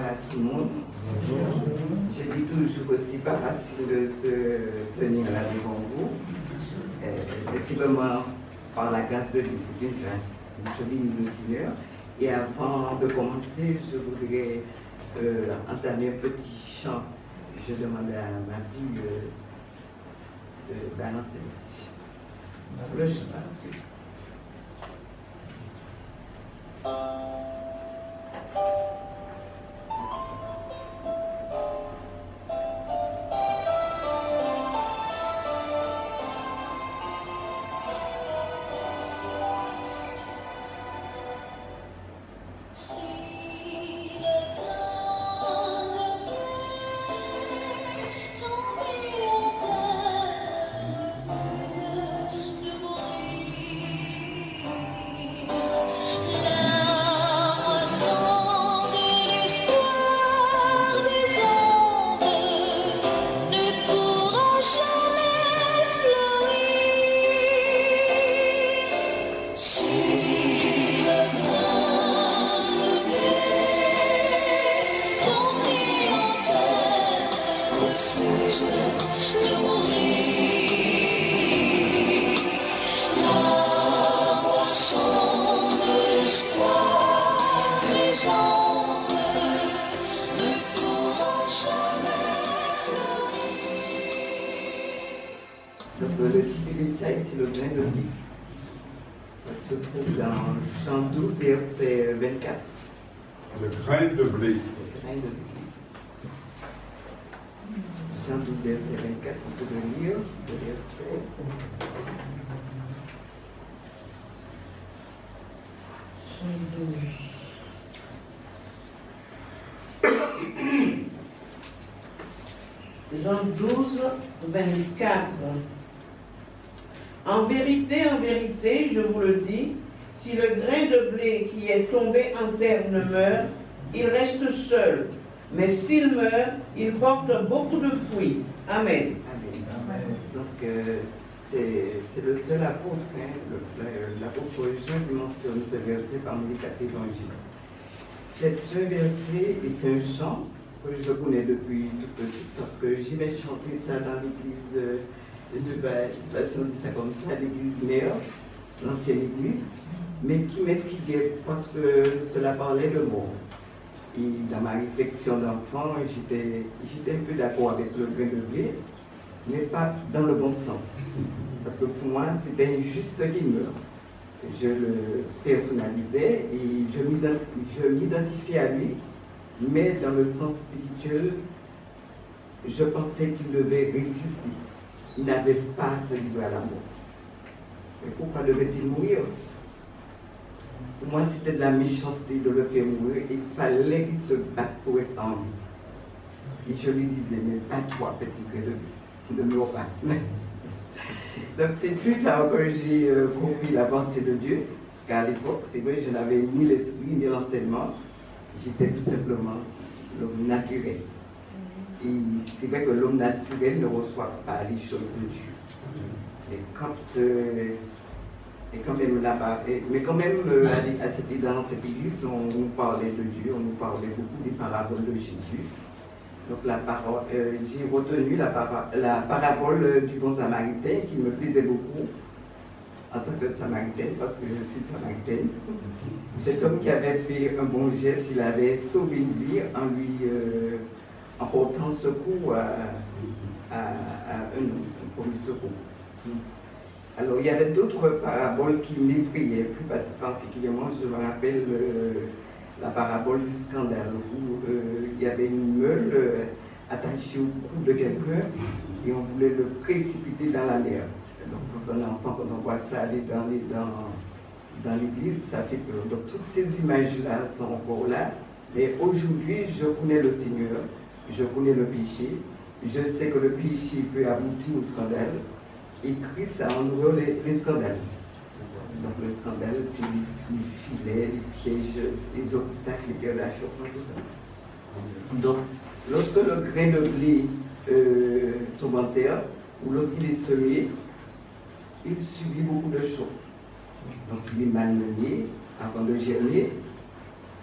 à tout le monde. Je dis toujours que c'est pas facile de se tenir là devant vous. C'est vraiment par la grâce de Dieu, c'est une grâce. Je dis le Seigneur. Et avant de commencer, je voudrais entamer un petit chant. Je demande à ma fille de balancer le chant. Le titre du message, c'est le grain de vie. Ça se trouve dans Jean 12, verset 24. Le grain de blé. Le grain de blé. Jean 12, verset 24, on peut le lire. Le verset. Jean 12, 24. En vérité, je vous le dis, si le grain de blé qui est tombé en terre ne meurt, il reste seul. Mais s'il meurt, il porte beaucoup de fruits. Amen. Amen. Donc, c'est le seul apôtre, l'apôtre Jean qui mentionne ce verset parmi les 4 évangiles. Ce verset, et c'est un chant que je connais depuis tout petit, parce que j'aimais chanter ça dans l'église. Je ne sais pas si on dit ça comme ça, l'église mère, l'ancienne église, mais qui m'intriguait parce que cela parlait de mort. Et dans ma réflexion d'enfant, j'étais un peu d'accord avec le grain de blé, mais pas dans le bon sens. Parce que pour moi, c'était injuste qu'il meure. Je le personnalisais et je m'identifiais à lui, mais dans le sens spirituel, je pensais qu'il devait résister. Il n'avait pas à se livrer à la mort. Mais pourquoi devait-il mourir? Pour moi, c'était de la méchanceté de le faire mourir. Il fallait qu'il se batte pour rester en vie. Et je lui disais, mais bats-toi, petit grain de blé, tu ne meurs pas. Donc c'est plus tard que j'ai compris la pensée de Dieu, qu'à l'époque, c'est vrai, je n'avais ni l'esprit ni l'enseignement. J'étais tout simplement l'homme naturel. Et c'est vrai que l'homme naturel ne reçoit pas les choses de Dieu. Et quand même là-bas, mais quand même dans cette église, on nous parlait de Dieu, on nous parlait beaucoup des paraboles de Jésus. Donc j'ai retenu la parabole du bon samaritain qui me plaisait beaucoup en tant que samaritaine, parce que je suis samaritaine. Cet homme qui avait fait un bon geste, il avait sauvé une vie en portant secours à un premier secours. Alors il y avait d'autres paraboles qui m'effrayaient, plus particulièrement, je me rappelle la parabole du scandale, où il y avait une meule attachée au cou de quelqu'un et on voulait le précipiter dans la mer. Donc quand on est enfant, quand on voit ça aller dans l'église, ça fait peur. Donc toutes ces images-là sont encore là. Mais aujourd'hui, je connais le Seigneur, je connais le péché, je sais que le péché peut aboutir au scandale. Et Christ a en nous les scandales. Donc le scandale, c'est les filets, les pièges, les obstacles, les pierres d'achoppement, tout ça. Donc, lorsque le grain de blé tombe en terre, ou lorsqu'il est semé, il subit beaucoup de choses. Donc il est malmené avant de germer,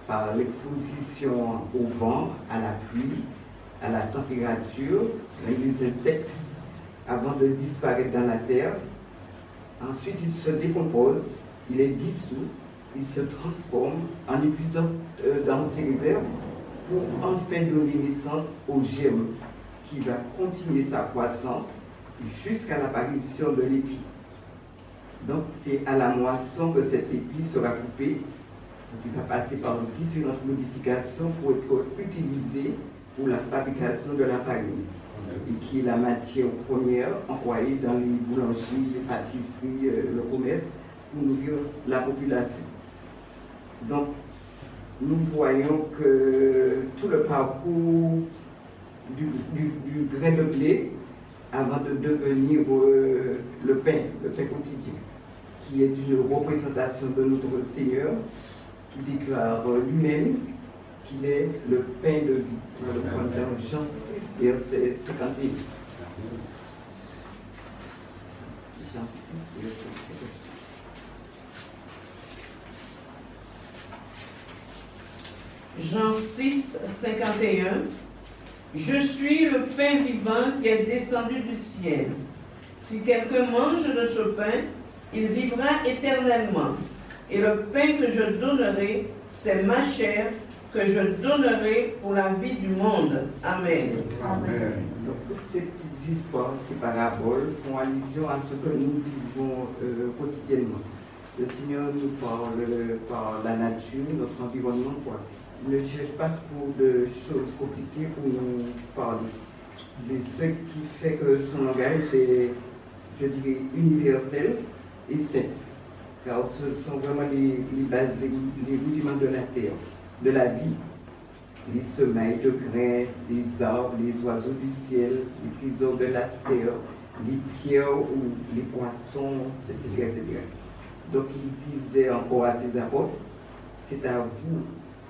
par l'exposition au vent, à la pluie, à la température, les insectes, avant de disparaître dans la terre. Ensuite, il se décompose, il est dissous, il se transforme en épuisant dans ses réserves pour enfin donner naissance au germe qui va continuer sa croissance jusqu'à l'apparition de l'épi. Donc, c'est à la moisson que cet épi sera coupé. Il va passer par différentes modifications pour être utilisé pour la fabrication de la farine, et qui est la matière première employée dans les boulangeries, les pâtisseries, le commerce, pour nourrir la population. Donc, nous voyons que tout le parcours du grain de blé, avant de devenir le pain quotidien, qui est une représentation de notre Seigneur, qui déclare lui-même qu'il est le pain de vie. On le prend dans Jean 6, verset 51. Jean 6, verset 51. Jean 6, 51. Je suis le pain vivant qui est descendu du ciel. Si quelqu'un mange de ce pain, il vivra éternellement. Et le pain que je donnerai, c'est ma chair que je donnerai pour la vie du monde. Amen. Amen. Donc, toutes ces petites histoires, ces paraboles font allusion à ce que nous vivons quotidiennement. Le Seigneur nous parle par la nature, notre environnement, quoi. Il ne cherche pas trop de choses compliquées pour nous parler. C'est ce qui fait que son langage est, je dirais, universel et simple. Car ce sont vraiment les bases, les rudiments de la terre, de la vie. Les semailles de grains, les arbres, les oiseaux du ciel, les trésors de la terre, les pierres ou les poissons, etc., etc. Donc il disait encore à ses apôtres, c'est à vous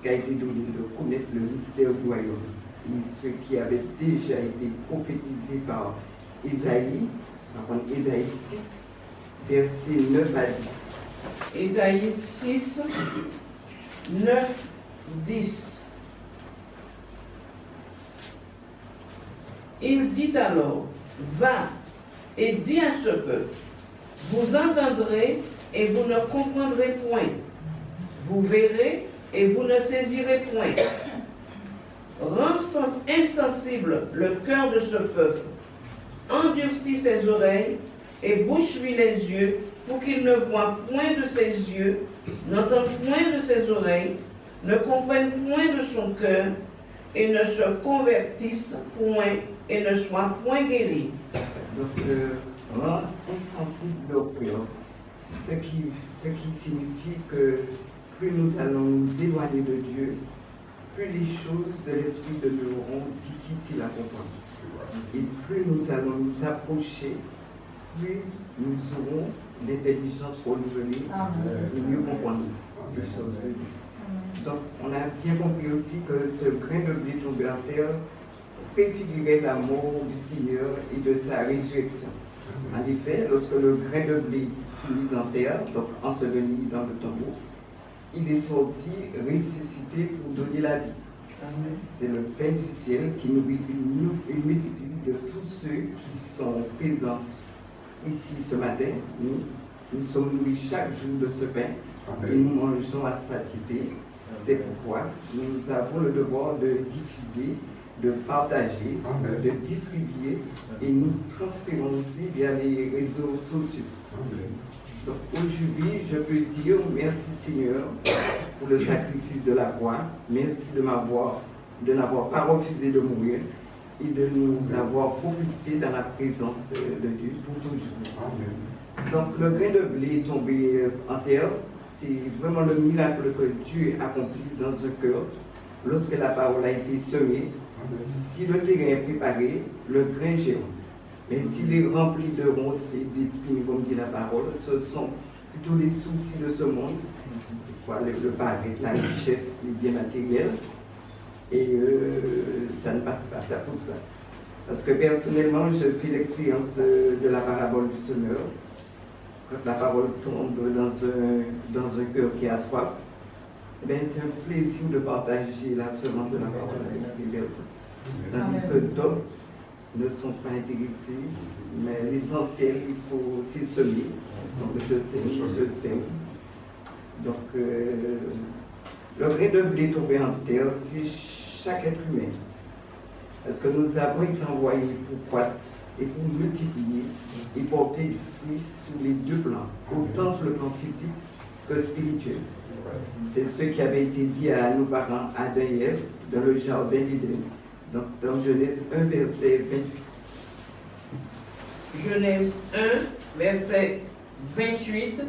qu'a été donné de connaître le mystère du royaume. Et ce qui avait déjà été prophétisé par Ésaïe, par contre Ésaïe 6, versets 9 à 10. Ésaïe 6, 9, 10. Il dit alors, va et dis à ce peuple, vous entendrez et vous ne comprendrez point. Vous verrez et vous ne saisirez point. Rends insensible le cœur de ce peuple. Endurcis ses oreilles et bouche-lui les yeux pour qu'il ne voie point de ses yeux, n'entende point de ses oreilles, ne comprenne point de son cœur et ne se convertisse point et ne soit point guéri. Donc, rend insensible leur cœur, ce qui signifie que plus nous allons nous éloigner de Dieu, plus les choses de l'esprit demeureront difficiles à comprendre. Et plus nous allons nous approcher, plus nous aurons l'intelligence renouvelée et mieux comprendre les choses de Dieu. Donc, on a bien compris aussi que ce grain de blé tombé en terre préfigurait la mort du Seigneur et de sa résurrection. En effet, lorsque le grain de blé fut mis en terre, donc enseveli dans le tombeau, il est sorti ressuscité pour donner la vie. C'est le pain du ciel qui nourrit une multitude de tous ceux qui sont présents ici ce matin. Nous sommes nourris chaque jour de ce pain. Amen. Et nous mangeons à satiété. C'est pourquoi nous avons le devoir de diffuser, de partager, Amen. De distribuer et nous transférons aussi via les réseaux sociaux. Amen. Donc aujourd'hui, je peux dire merci Seigneur pour le sacrifice de la croix. Merci de n'avoir pas refusé de mourir et de nous avoir propulsés dans la présence de Dieu pour toujours. Amen. Donc le grain de blé tombé en terre, c'est vraiment le miracle que Dieu accomplit dans un cœur lorsque la parole a été semée. Amen. Si le terrain est préparé, le grain germe. Mais s'il est rempli de ronces et d'épines, comme dit la parole, ce sont plutôt les soucis de ce monde, le paraître, la richesse, les biens matériels, et ça ne passe pas, ça pousse pas. Parce que personnellement, je fais l'expérience de la parabole du semeur. Quand la parole tombe dans un cœur qui a soif, eh bien, c'est un plaisir de partager la semence de la parole avec ces personnes. Tandis que d'autres ne sont pas intéressés, mais l'essentiel, il faut aussi semer. Donc je sème. Donc le grain de blé tombé en terre, c'est chaque être humain. Parce que nous avons été envoyés pour croître et pour multiplier et porter du fruit sur les deux plans, autant sur le plan physique que spirituel. C'est ce qui avait été dit à nos parents Adam et Ève dans le jardin d'Éden. Donc dans Genèse 1, verset 28. Genèse 1, verset 28.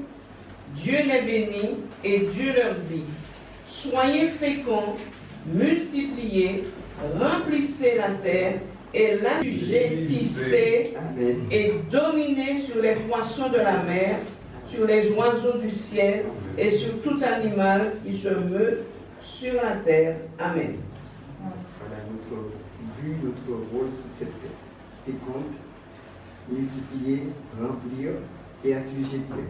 Dieu les bénit et Dieu leur dit: soyez féconds, multipliez, remplissez la terre et l'assujettissez et dominez sur les poissons de la mer, sur les oiseaux du ciel et sur tout animal qui se meut sur la terre. Amen. Voilà notre but, notre rôle sur cette terre. Féconde, multiplier, remplir et assujettir.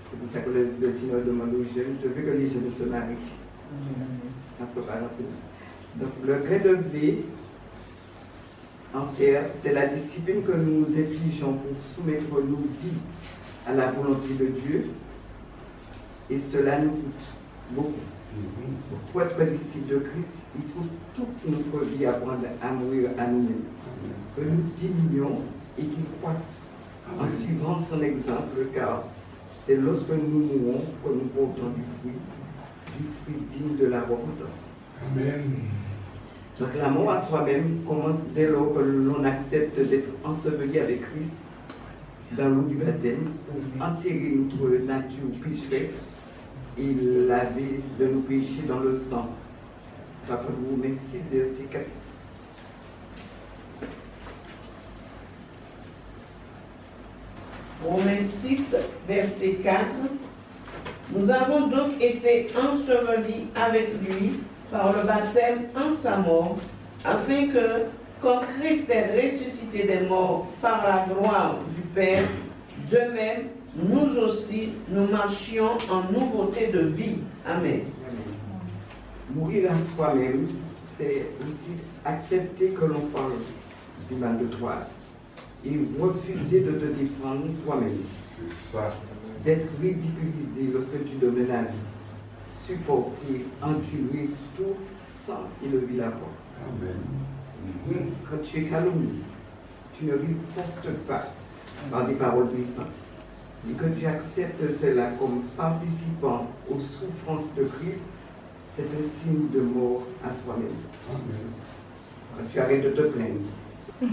C'est pour ça que le Seigneur demande aux jeunes: je veux que les jeunes se marient. Entre parenthèses. Donc le grain de blé en terre, c'est la discipline que nous infligeons pour soumettre nos vies à la volonté de Dieu, et cela nous coûte beaucoup. Pour être disciple de Christ, il faut toute notre vie apprendre à mourir à nous-mêmes, que nous diminuions et qu'il croisse en suivant son exemple, car c'est lorsque nous mourons que nous portons du fruit digne de la repentance. Amen. Donc la mort à soi-même commence dès lors que l'on accepte d'être enseveli avec Christ dans l'eau du baptême pour enterrer notre nature pécheresse et laver de nos péchés dans le sang. Rappelez-vous, Romains 6, verset 4. Romains 6, verset 4. Nous avons donc été ensevelis avec lui par le baptême en sa mort, afin que, comme Christ est ressuscité des morts par la gloire du Père, de même, nous aussi, nous marchions en nouveauté de vie. Amen. Mourir à soi-même, c'est aussi accepter que l'on parle du mal de toi et refuser de te défendre toi-même. C'est ça. D'être ridiculisé lorsque tu donnes la vie. Supporter, endurer tout sans élever la voix. Amen. Quand tu es calomnié, tu ne ripostes pas par des paroles puissantes. Et que tu acceptes cela comme participant aux souffrances de Christ, c'est un signe de mort à toi-même. Amen. Quand tu arrêtes de te plaindre,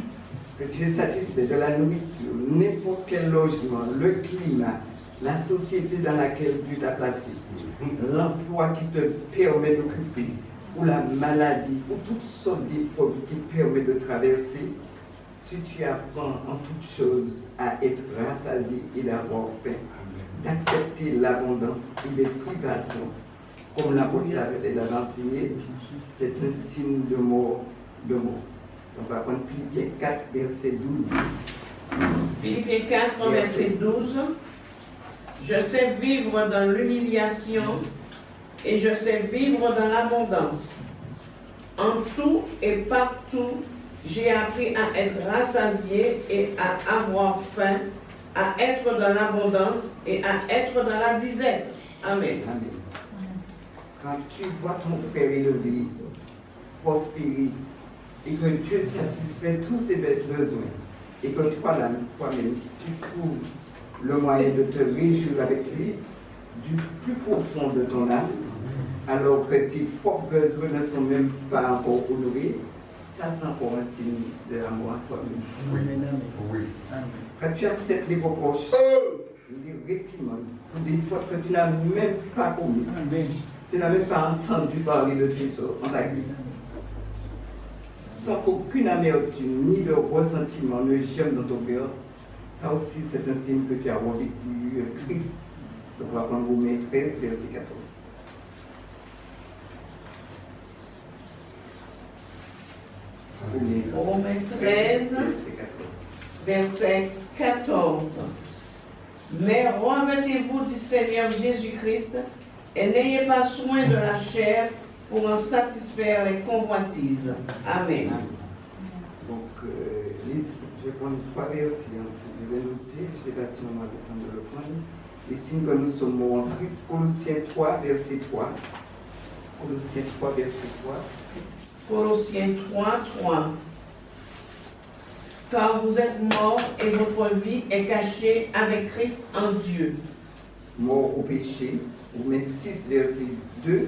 que tu es satisfait de la nourriture, n'importe quel logement, le climat, la société dans laquelle tu t'as placé, l'emploi qui te permet d'occuper, ou la maladie, ou toutes sortes d'épreuves qui te permettent de traverser, si tu apprends en toutes choses à être rassasié et d'avoir faim, d'accepter l'abondance et les privations, comme l'apôtre l'avait enseigné, c'est un signe de mort, de mort. On va prendre Philippiens 4, verset 12. Philippiens 4, verset 12. Je sais vivre dans l'humiliation et je sais vivre dans l'abondance. En tout et partout, j'ai appris à être rassasié et à avoir faim, à être dans l'abondance et à être dans la disette. Amen. Amen. Quand tu vois ton frère élevé, prospérer, et que Dieu satisfait tous ses besoins, et que toi-même, tu trouves le moyen de te réjouir avec lui du plus profond de ton âme, alors que tes propres besoins ne sont même pas encore honorés, ça c'est encore un signe de l'amour à soi-même. Oui. Quand tu acceptes les reproches, les réprimandes, ou des fautes que tu n'as même pas commises, tu n'as même pas entendu parler de ces choses en ta glisse, sans qu'aucune amertume ni de ressentiment ne germe dans ton cœur, ça aussi c'est un signe que tu as revécu Christ. Donc on va prendre Romains 13, verset 14. Romains 13, verset 14. Mais revêtez-vous du Seigneur Jésus-Christ et n'ayez pas soin de la chair pour en satisfaire les convoitises. Amen. Donc, Lise, je vais prendre 3 versets. Je vais noter, je ne sais pas si on a le temps de le prendre. Les signes que nous sommes en Christ, Colossiens 3, verset 3. Colossiens 3, verset 3. Colossiens 3, 3. Car vous êtes morts et votre vie est cachée avec Christ en Dieu. Mort au péché. Romains 6, verset 2.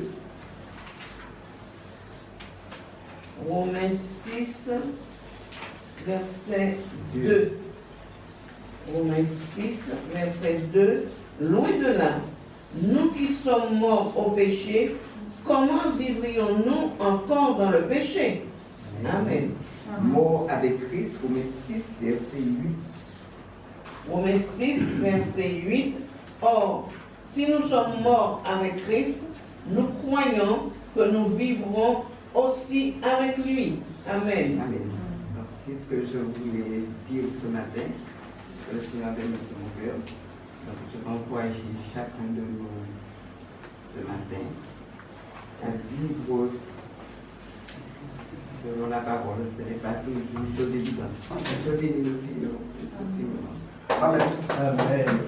Romains 6, verset 2. Romains 6, verset 2. Loin de là, nous qui sommes morts au péché, comment vivrions-nous encore dans le péché? Amen. Mort avec Christ, Romains 6, verset 8. Romains 6, verset 8. Or, si nous sommes morts avec Christ, nous croyons que nous vivrons aussi avec lui. Amen. Amen. Donc, c'est ce que je voulais dire ce matin. Que le Seigneur bénisse mon cœur. Donc, je vais encourager chacun de nous ce matin à vivre selon la parole. Ce n'est pas toujours chose évidente. Je bénis le Seigneur. Amen. Amen.